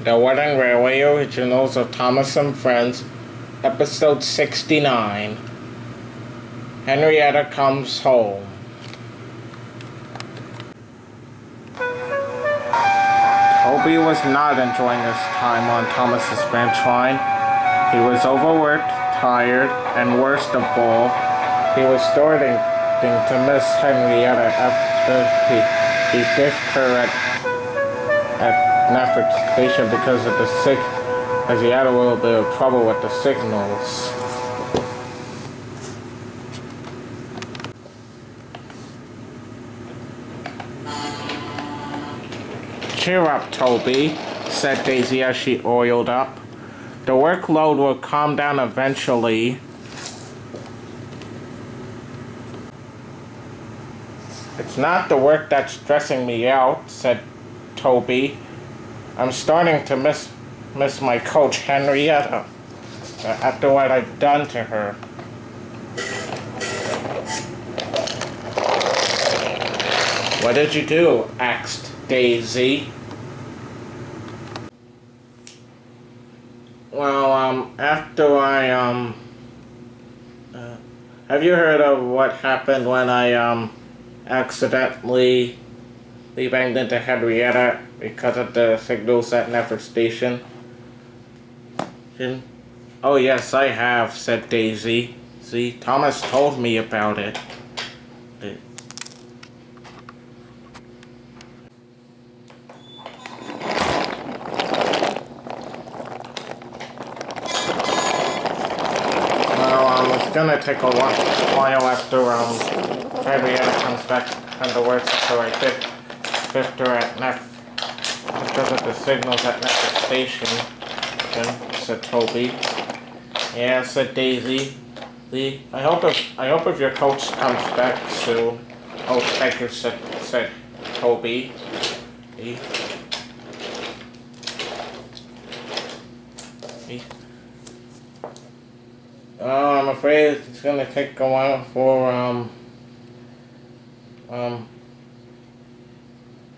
The Wedding Railway Originals of Thomas and Friends, Episode 69. Henrietta Comes Home. Toby was not enjoying his time on Thomas's ranch line. He was overworked, tired, and worst of all, he was starting to miss Henrietta after he ditched her at Nefford Station because of as he had a little bit of trouble with the signals. "Cheer up, Toby," said Daisy as she oiled up. "The workload will calm down eventually." "It's not the work that's stressing me out," said Toby. "I'm starting to miss my coach, Henrietta, after what I've done to her." "What did you do?" asked Daisy. "Well, after I, have you heard of what happened when I, accidentally banged into Henrietta because of the signals at Nefford Station?" "Oh yes, I have," said Daisy. "See, Thomas told me about it." It's gonna take a while after Henrietta comes back from the work, so I fifth her at because of the signals at Nefford Station, said Toby. "Yeah," said Daisy. I hope if your coach comes back soon." "Oh, thank you," said Toby. "Oh, I'm afraid it's gonna take a while for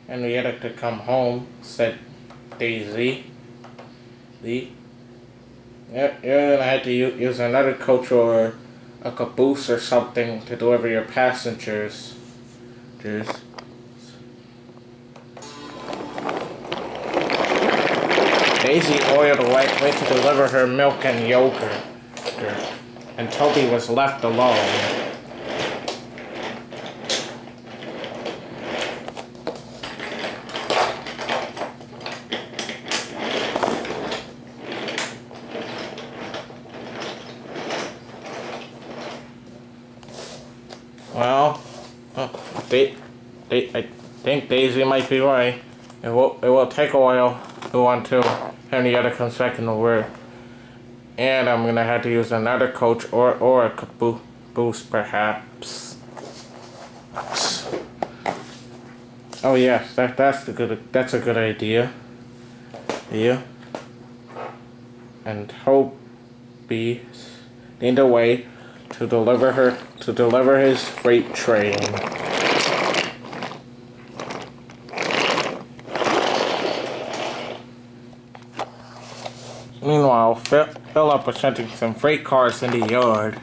Henrietta to come home," said Daisy. You're gonna have to use another coach or a caboose or something to deliver your passengers." Daisy oiled away to deliver her milk and yogurt, and Toby was left alone. Well, I think Daisy might be right. It will take a while until Henrietta comes back in the work. And I'm gonna have to use another coach or a caboose perhaps. Oh yes, that's a good idea. Yeah. And Toby need a way to deliver his freight train. Meanwhile, Philip was sending some freight cars in the yard.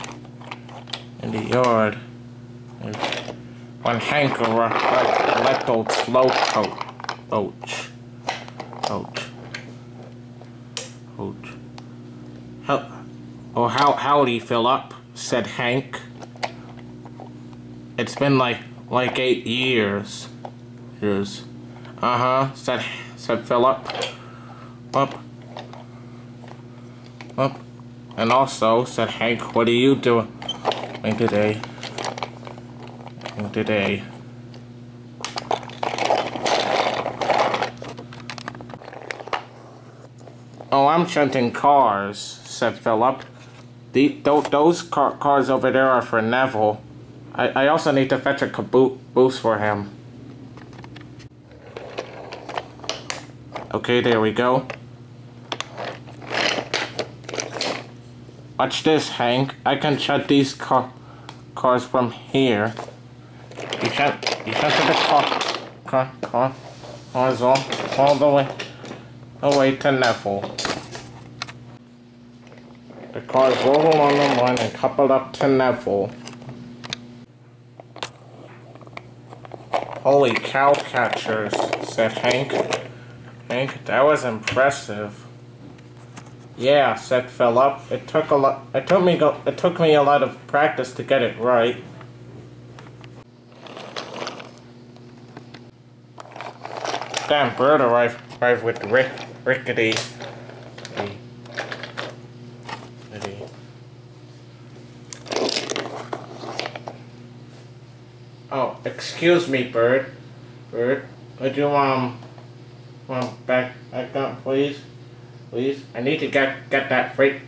When Hank let old slow coach. "Oh, howdy, Philip," said Hank. "It's been like 8 years. Uh-huh," said Philip. Up. "And also," said Hank, "what are you doing today?" "Oh, I'm shunting cars," said Philip. "Those cars over there are for Neville. I also need to fetch a caboose for him." "Okay, there we go." "Watch this, Hank. I can shut these cars from here." You shut the cars all the way away to Neville. The cars rolled along the line and coupled up to Neville. Holy cow catchers, said Hank. Hank, that was impressive. Yeah, said Philip. It took me a lot of practice to get it right. Damn bird arrived with rickety. Oh, excuse me, Bird. Bird, would you back up, please? Please, I need to get that freight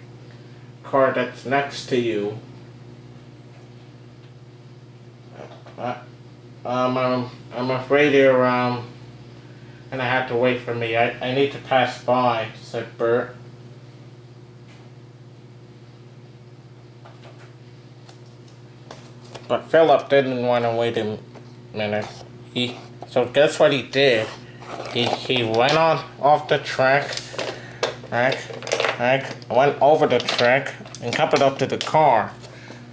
car that's next to you. I'm afraid you're gonna have to wait for me. I need to pass by, said Bert. But Philip didn't want to wait a minute. So guess what he did? He went off the track, went over the track and coupled up to the car.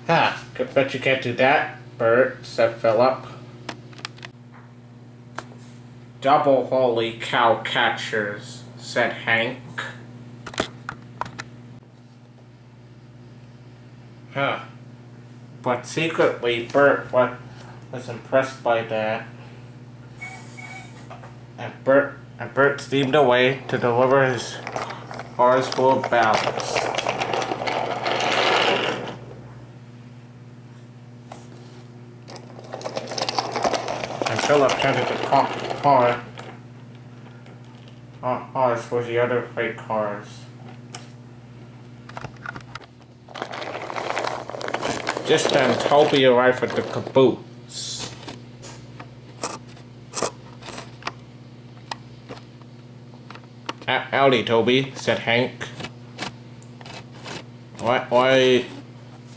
Ah, bet you can't do that, Bert, said Philip. Double holy cow catchers, said Hank. Huh. But secretly, Bert was impressed by that. And Bert steamed away to deliver his cars full of ballast. And Philip counted the cars for the other freight cars. Just then, Toby arrived with the caboose. Howdy, Toby, said Hank. Why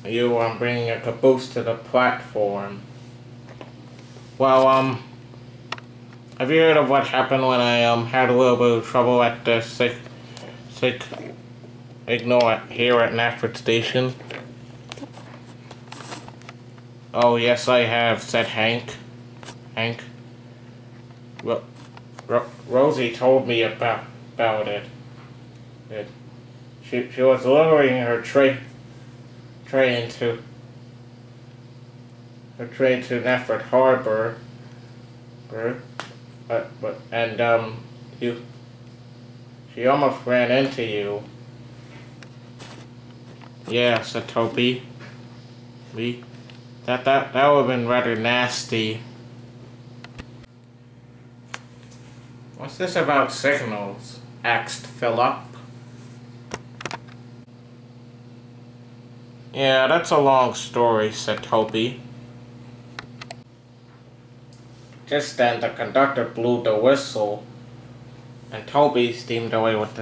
are you bringing a caboose to the platform? Well, have you heard of what happened when I had a little bit of trouble at the signal here at Nafford Station? Oh, yes, I have, said Hank. Rosie told me about it. She was lowering her tray into Nafford Harbor. She almost ran into you. Yeah, said Toby. That would have been rather nasty. What's this about signals? Asked Philip. Yeah, that's a long story, said Toby. Just then the conductor blew the whistle, and Toby steamed away with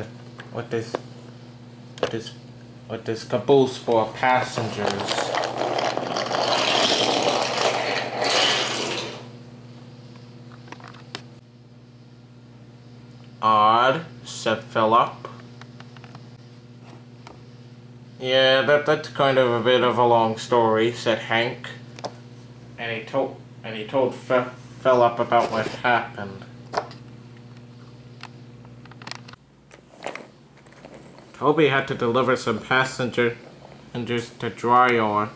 his caboose full of passengers. Odd, said Philip. Yeah, that's kind of a bit of a long story, said Hank. And he told Philip about what happened. Toby had to deliver some passengers to dry yard,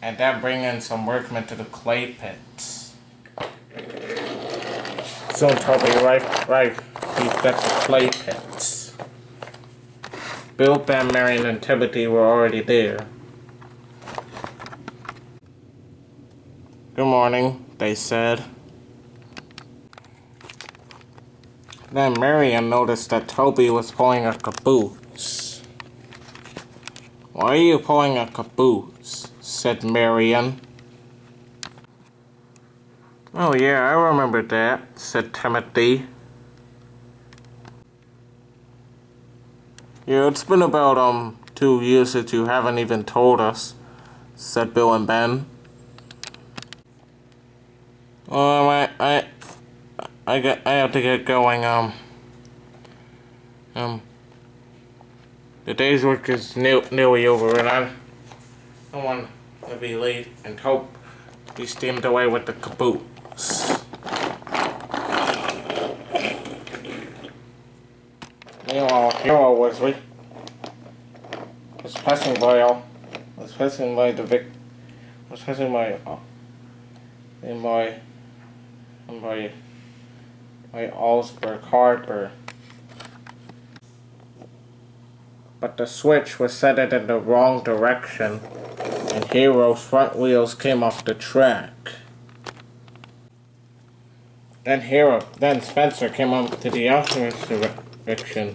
and then bring in some workmen to the clay pits. Soon Toby arrived at the clay pits. Bill, Ben, Marion, and Timothy were already there. Good morning, they said. Then Marion noticed that Toby was pulling a caboose. Why are you pulling a caboose? Said Marion. Oh yeah, I remember that, said Timothy. Yeah, it's been about 2 years that you haven't even told us, said Bill and Ben. I have to get going. The day's work is nearly over, and I don't want to be late and hope we steamed away with the caboose. Meanwhile, Hero was passing by Allsburg Harbor. But the switch was set it in the wrong direction, and Hero's front wheels came off the track. Then Spencer came up to the opposite direction.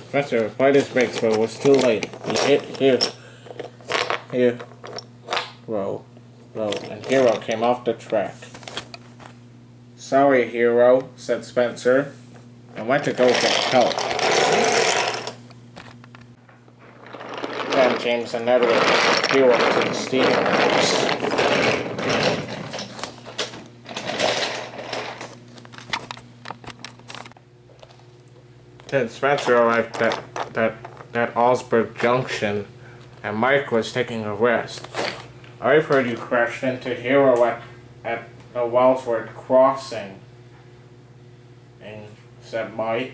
Spencer applied his brakes, but it was too late. He hit Hero, and Hero came off the track. "Sorry, Hero," said Spencer, and went to go get help. Then James and Edward took Hero to the steamworks. Then Spencer arrived at Allsburg Junction, and Mike was taking a rest. "I've heard you crashed into Hero at the Wellsworth Crossing," said Mike.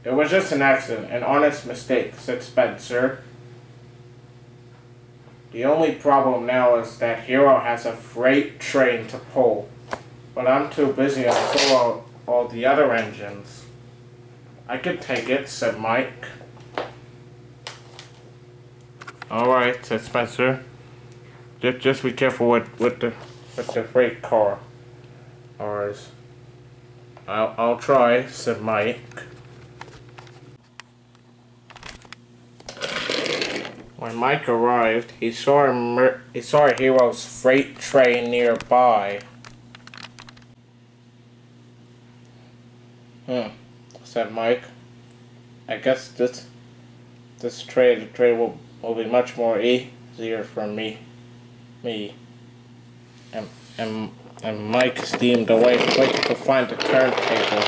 "It was just an accident, an honest mistake," said Spencer. "The only problem now is that Hero has a freight train to pull, but I'm too busy to pull all the other engines." "I could take it," said Mike. "Alright," said Spencer. Just be careful with the freight car. Ours. I'll try," said Mike. When Mike arrived, he saw Hero's freight train nearby. Said Mike. "I guess this trade will be much more easier for me." And Mike steamed away, waiting to find the turntable.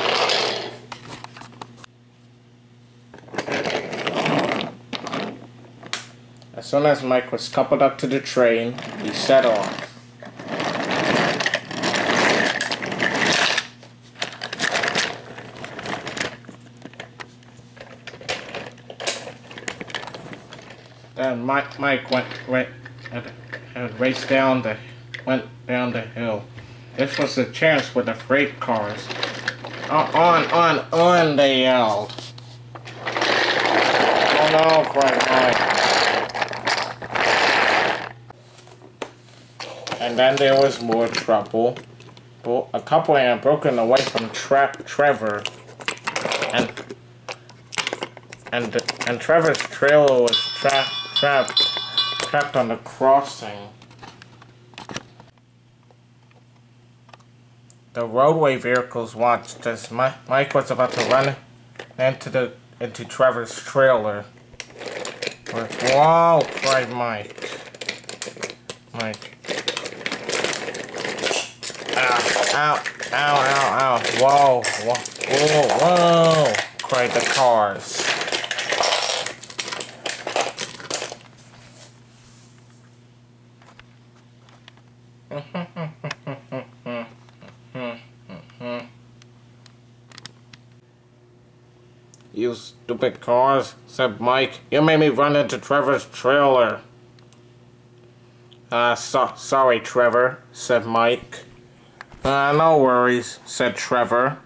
As soon as Mike was coupled up to the train, he set off. Then Mike went down the hill. This was the chance with the freight cars. On, they yelled. "Oh no," cried Mike. And then there was more trouble. A couple had broken away from Trevor, and Trevor's trailer was trapped on the crossing. The roadway vehicles watched as Mike was about to run into Trevor's trailer. "Whoa!" cried Mike. Ow, ow, ow. Whoa, cried the cars. "You stupid cars," said Mike. "You made me run into Trevor's trailer." Sorry, Trevor," said Mike. No worries," said Trevor.